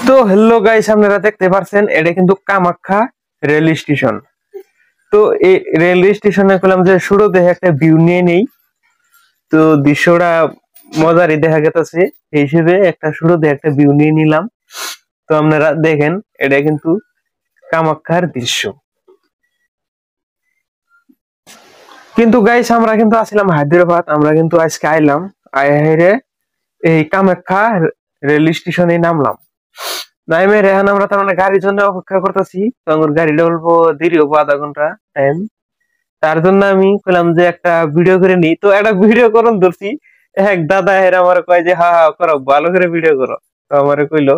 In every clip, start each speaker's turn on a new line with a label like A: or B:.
A: তো hello guys, আপনারা দেখতে পাচ্ছেন এটা কিন্তু কামাখ্যা রেল স্টেশন। তো এই রেল স্টেশনে কইলাম যে শুরুতে একটা ভিউ নিয়ে নেই। তো দৃশ্যটা মজারই দেখা গেছে, এই হিসেবে একটা শুরুতে একটা ভিউ নিয়ে নিলাম। তো আপনারা দেখেন, এটা কিন্তু কামাখ্যার দৃশ্য। কিন্তু গাইস আমরা কিন্তু আসলাম হায়দ্রাবাদ, আমরা কিন্তু আজকে আইলাম আইহাইরে এই কামাখ্যা রেল স্টেশনে নামলাম। নাইমে রেহান আমরা তার মানে গাড়ির জন্য অপেক্ষা করতেছি। তো আমার গাড়িটা অল্প দেরি হবো, আধা ঘন্টা টাইম। তার জন্য আমি কইলাম যে একটা ভিডিও করে নিই। তো একটা ভিডিও করুন ধরছি, এক দাদা হের আমার কয় যে হা হা করো, ভালো করে ভিডিও করো। তো আমারে কইলো।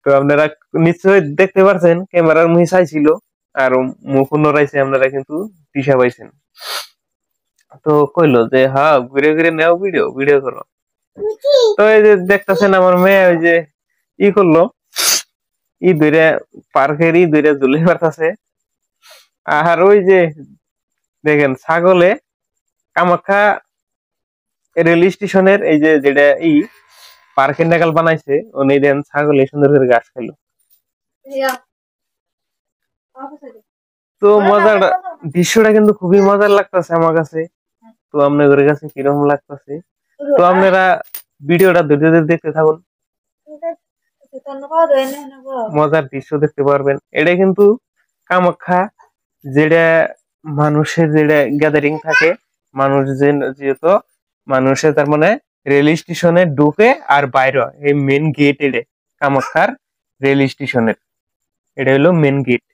A: তো আপনারা নিশ্চয়ই দেখতে পারছেন ক্যামেরার মুহি চাইছিল, আর মুখ নড়াইছে, আপনারা কিন্তু দিশা পাইছেন। তো কইলো যে হ্যাঁ ঘুরে ঘুরে নেও, ভিডিও ভিডিও করো। তো এই যে দেখতেছেন আমার মেয়ে ওই যে ই করলো, ই দুইটা পার্কের ই দুইটা ঝুলে পারতাছে। আর ওই যে দেখেন ছাগলে কামাখ্যা রেল স্টেশনের এই যে যেটা পার্কের নাগাল বানাইছে, উনি দেন ছাগলে সুন্দর করে ঘাস খাইলো। তো মজাটা দৃশ্যটা কিন্তু খুবই মজার লাগতেছে আমার কাছে। তো আপনাদের কাছে কিরকম লাগতেছে? তো আপনারা ভিডিওটা ধৈর্য ধরে দেখতে থাকুন, মজার দৃশ্য দেখতে পারবেন। এটা কিন্তু কামাখ্যা, যেটা মানুষের যেটা গ্যাদারিং থাকে, মানুষ যেহেতু মানুষের তার মানে রেল স্টেশনে ঢুকে আর বাইরে এই মেন গেট, এটা কামাখ্যার রেল স্টেশনের, এটা হলো মেন গেট।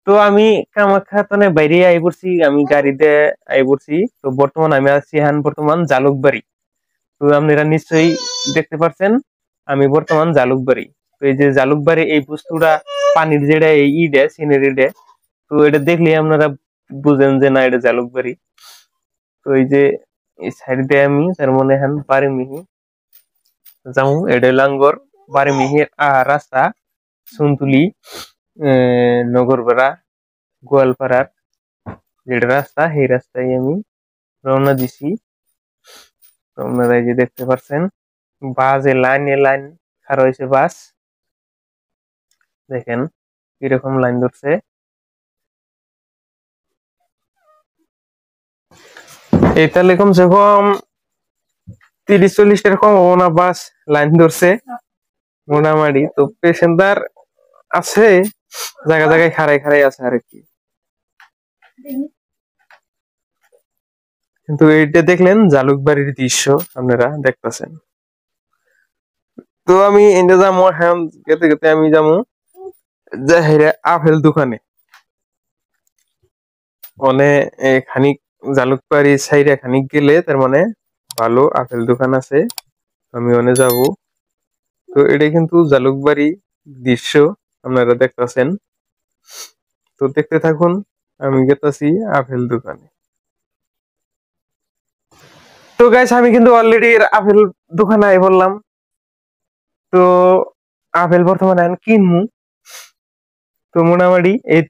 A: তো আমি কামাখ্যা তনে বাইরে আই পড়ছি, আমি গাড়িতে আই পড়ছি। তো বর্তমান আমি আছি বর্তমান জালুকবাড়ি। তো আপনারা নিশ্চয়ই দেখতে পাচ্ছেন আমি বর্তমান জালুকবাড়ি। তো এই যে জালুকবাড়ি এই বস্তুটা পানির যেটা এই ইডে সিনারি ডে, তো এটা দেখলে আপনারা বুঝেন যে না এটা জালুকবাড়ি। তো এই যে এই সাইড দিয়ে আমি তার মনে হন বারিমিহি যাও, এটা লাঙ্গর বারিমিহির রাস্তা সুনতুলি নগরপাড়া গোয়ালপাড়ার যেটা রাস্তা, সেই রাস্তায় আমি রওনা দিছি। তো আপনারা এই যে দেখতে পাচ্ছেন বাস লাইন খাড়া হয়েছে বাস, দেখেন কিরকম লাইন ধরছে। এই তাহলে কমসে কম 30-40টার কম হবো না বাস লাইন ধরছে মোটামুটি। তো পেসেঞ্জার আছে জায়গা জায়গায় খাড়াই খাড়াই আছে আর কি। কিন্তু এইটা দেখলেন জালুকবাড়ির দৃশ্য আপনারা দেখতেছেন। তো আমি এনে যাবো, হ্যাঁ গেতে গেতে আমি যাবো যে আপেল দোকানে। মানে খানিক জালুকবাড়ি সাইডে খানিক গেলে তার মানে ভালো আপেল দোকান আছে, আমি ওনে যাব। তো এটা কিন্তু জালুকবাড়ি দৃশ্য আপনারা দেখতেছেন। তো দেখতে থাকুন, আমি গেতাছি আপেল দোকানে। তো গাইস আমি কিন্তু অলরেডি আপেল দোকানে আই বললাম। তো আপেল বর্তমানে কিনমু। তো মোটামুটি এই